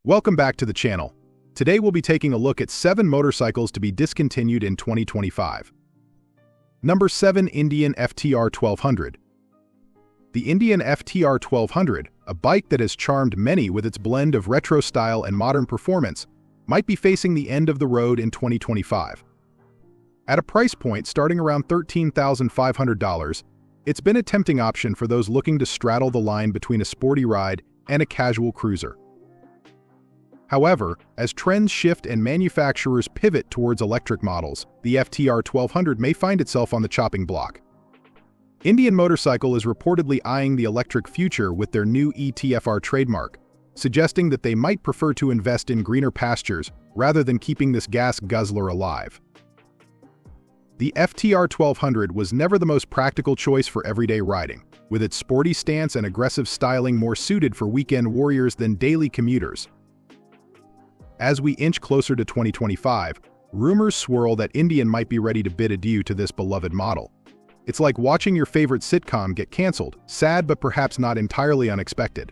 Welcome back to the channel. Today we'll be taking a look at 7 motorcycles to be discontinued in 2025. Number 7. Indian FTR-1200. The Indian FTR-1200, a bike that has charmed many with its blend of retro style and modern performance, might be facing the end of the road in 2025. At a price point starting around $13,500, it's been a tempting option for those looking to straddle the line between a sporty ride and a casual cruiser. However, as trends shift and manufacturers pivot towards electric models, the FTR-1200 may find itself on the chopping block. Indian Motorcycle is reportedly eyeing the electric future with their new ETFR trademark, suggesting that they might prefer to invest in greener pastures rather than keeping this gas guzzler alive. The FTR-1200 was never the most practical choice for everyday riding, with its sporty stance and aggressive styling more suited for weekend warriors than daily commuters. As we inch closer to 2025, rumors swirl that Indian might be ready to bid adieu to this beloved model. It's like watching your favorite sitcom get canceled, sad but perhaps not entirely unexpected.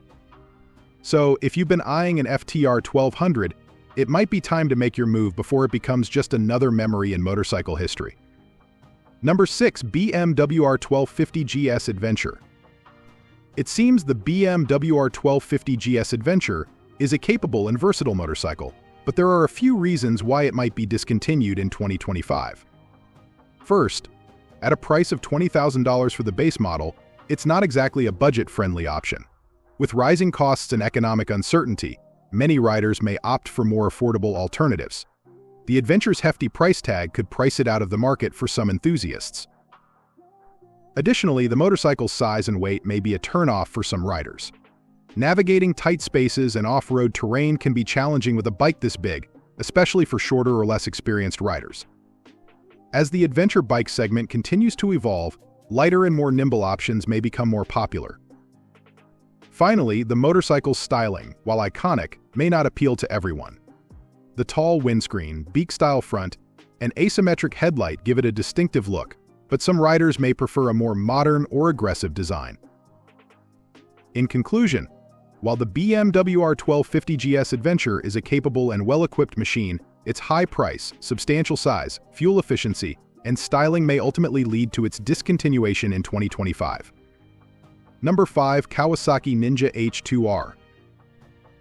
So, if you've been eyeing an FTR-1200, it might be time to make your move before it becomes just another memory in motorcycle history. Number 6. BMW R1250 GS Adventure. It seems the BMW R1250 GS Adventure is a capable and versatile motorcycle, but there are a few reasons why it might be discontinued in 2025. First, at a price of $20,000 for the base model, it's not exactly a budget-friendly option. With rising costs and economic uncertainty, many riders may opt for more affordable alternatives. The Adventure's hefty price tag could price it out of the market for some enthusiasts. Additionally, the motorcycle's size and weight may be a turn-off for some riders. Navigating tight spaces and off-road terrain can be challenging with a bike this big, especially for shorter or less experienced riders. As the adventure bike segment continues to evolve, lighter and more nimble options may become more popular. Finally, the motorcycle's styling, while iconic, may not appeal to everyone. The tall windscreen, beak-style front, and asymmetric headlight give it a distinctive look, but some riders may prefer a more modern or aggressive design. In conclusion, while the BMW R1250 GS Adventure is a capable and well-equipped machine, its high price, substantial size, fuel efficiency, and styling may ultimately lead to its discontinuation in 2025. Number 5. Kawasaki Ninja H2R.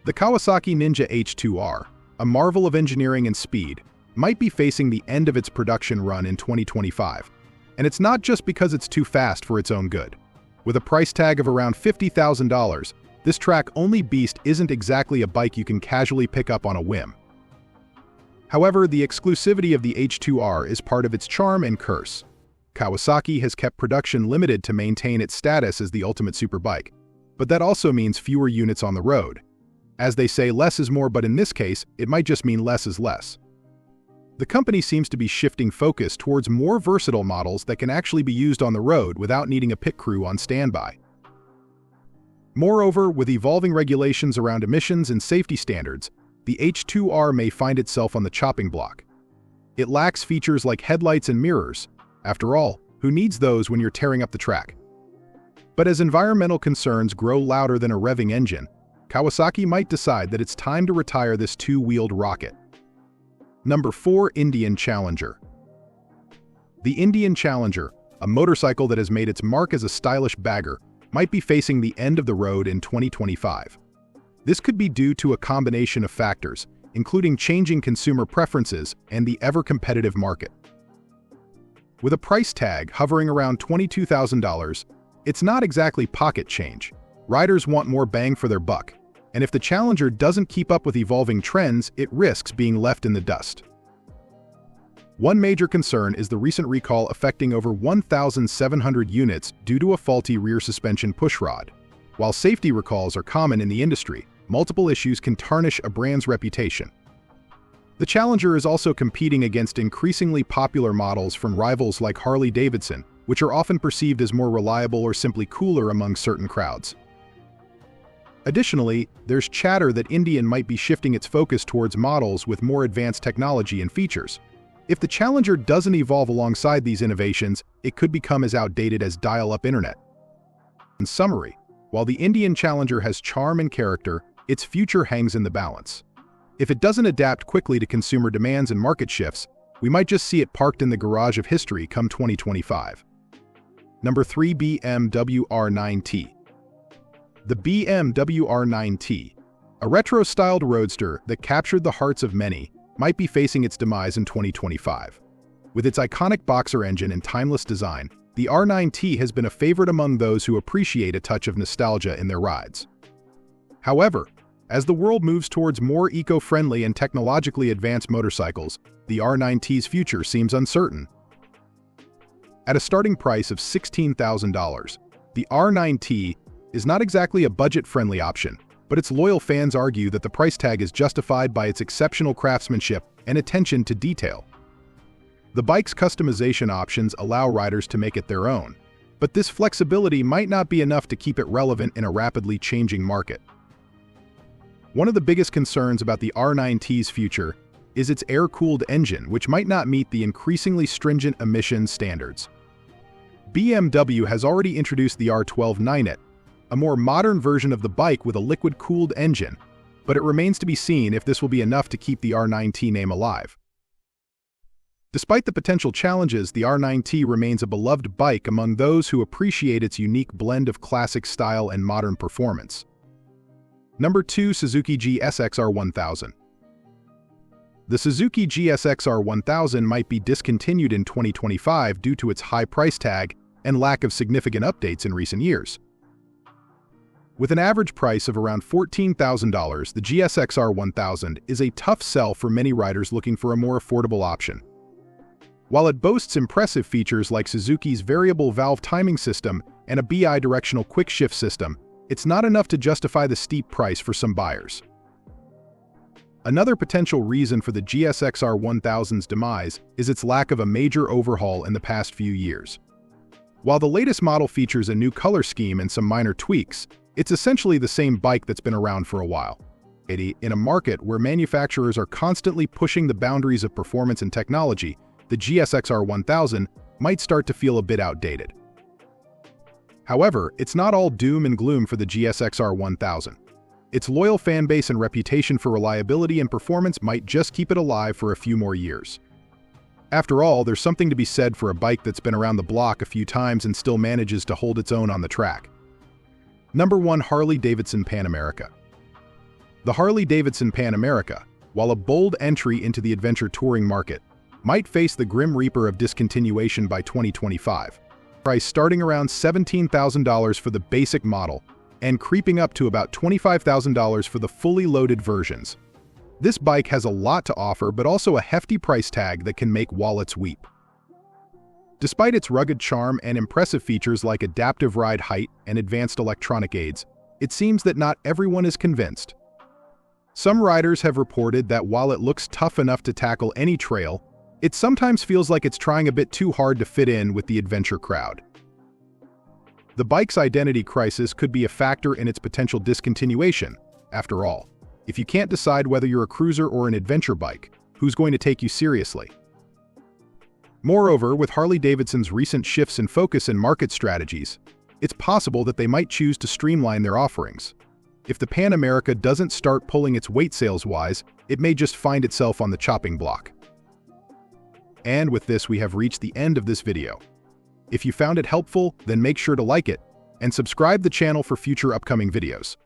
The Kawasaki Ninja H2R, a marvel of engineering and speed, might be facing the end of its production run in 2025. And it's not just because it's too fast for its own good. With a price tag of around $50,000, this track-only beast isn't exactly a bike you can casually pick up on a whim. However, the exclusivity of the H2R is part of its charm and curse. Kawasaki has kept production limited to maintain its status as the ultimate superbike, but that also means fewer units on the road. As they say, less is more, but in this case, it might just mean less is less. The company seems to be shifting focus towards more versatile models that can actually be used on the road without needing a pit crew on standby. Moreover, with evolving regulations around emissions and safety standards, the H2R may find itself on the chopping block. It lacks features like headlights and mirrors. After all, who needs those when you're tearing up the track? But as environmental concerns grow louder than a revving engine, Kawasaki might decide that it's time to retire this two-wheeled rocket. Number 4. Indian Challenger. The Indian Challenger, a motorcycle that has made its mark as a stylish bagger, might be facing the end of the road in 2025. This could be due to a combination of factors, including changing consumer preferences and the ever-competitive market. With a price tag hovering around $22,000, it's not exactly pocket change. Riders want more bang for their buck, and if the Challenger doesn't keep up with evolving trends, it risks being left in the dust. One major concern is the recent recall affecting over 1,700 units due to a faulty rear suspension pushrod. While safety recalls are common in the industry, multiple issues can tarnish a brand's reputation. The Challenger is also competing against increasingly popular models from rivals like Harley-Davidson, which are often perceived as more reliable or simply cooler among certain crowds. Additionally, there's chatter that Indian might be shifting its focus towards models with more advanced technology and features. If the Challenger doesn't evolve alongside these innovations, it could become as outdated as dial-up internet. In summary, while the Indian Challenger has charm and character, its future hangs in the balance. If it doesn't adapt quickly to consumer demands and market shifts, we might just see it parked in the garage of history come 2025. Number 3. BMW R NineT. The BMW R NineT, a retro-styled roadster that captured the hearts of many, might be facing its demise in 2025. With its iconic boxer engine and timeless design, the R NineT has been a favorite among those who appreciate a touch of nostalgia in their rides. However, as the world moves towards more eco-friendly and technologically advanced motorcycles, the R NineT's future seems uncertain. At a starting price of $16,000, the R NineT is not exactly a budget-friendly option, but its loyal fans argue that the price tag is justified by its exceptional craftsmanship and attention to detail. The bike's customization options allow riders to make it their own, but this flexibility might not be enough to keep it relevant in a rapidly changing market. One of the biggest concerns about the R NineT's future is its air-cooled engine, which might not meet the increasingly stringent emission standards. BMW has already introduced the R12 NineT, a more modern version of the bike with a liquid-cooled engine, but it remains to be seen if this will be enough to keep the R NineT name alive. Despite the potential challenges, the R NineT remains a beloved bike among those who appreciate its unique blend of classic style and modern performance. Number 2. Suzuki GSXR1000. The Suzuki GSXR1000 might be discontinued in 2025 due to its high price tag and lack of significant updates in recent years. With an average price of around $14,000, the GSXR1000 is a tough sell for many riders looking for a more affordable option. While it boasts impressive features like Suzuki's variable valve timing system and a bi-directional quick-shift system, it's not enough to justify the steep price for some buyers. Another potential reason for the GSXR1000's demise is its lack of a major overhaul in the past few years. While the latest model features a new color scheme and some minor tweaks, it's essentially the same bike that's been around for a while. In a market where manufacturers are constantly pushing the boundaries of performance and technology, the GSXR1000 might start to feel a bit outdated. However, it's not all doom and gloom for the GSXR1000. Its loyal fanbase and reputation for reliability and performance might just keep it alive for a few more years. After all, there's something to be said for a bike that's been around the block a few times and still manages to hold its own on the track. Number 1. Harley-Davidson Pan America. The Harley-Davidson Pan America, while a bold entry into the adventure touring market, might face the grim reaper of discontinuation by 2025. Price starting around $17,000 for the basic model and creeping up to about $25,000 for the fully loaded versions. This bike has a lot to offer, but also a hefty price tag that can make wallets weep. Despite its rugged charm and impressive features like adaptive ride height and advanced electronic aids, it seems that not everyone is convinced. Some riders have reported that while it looks tough enough to tackle any trail, it sometimes feels like it's trying a bit too hard to fit in with the adventure crowd. The bike's identity crisis could be a factor in its potential discontinuation. After all, if you can't decide whether you're a cruiser or an adventure bike, who's going to take you seriously? Moreover, with Harley-Davidson's recent shifts in focus and market strategies, it's possible that they might choose to streamline their offerings. If the Pan America doesn't start pulling its weight sales-wise, it may just find itself on the chopping block. And with this, we have reached the end of this video. If you found it helpful, then make sure to like it and subscribe the channel for future upcoming videos.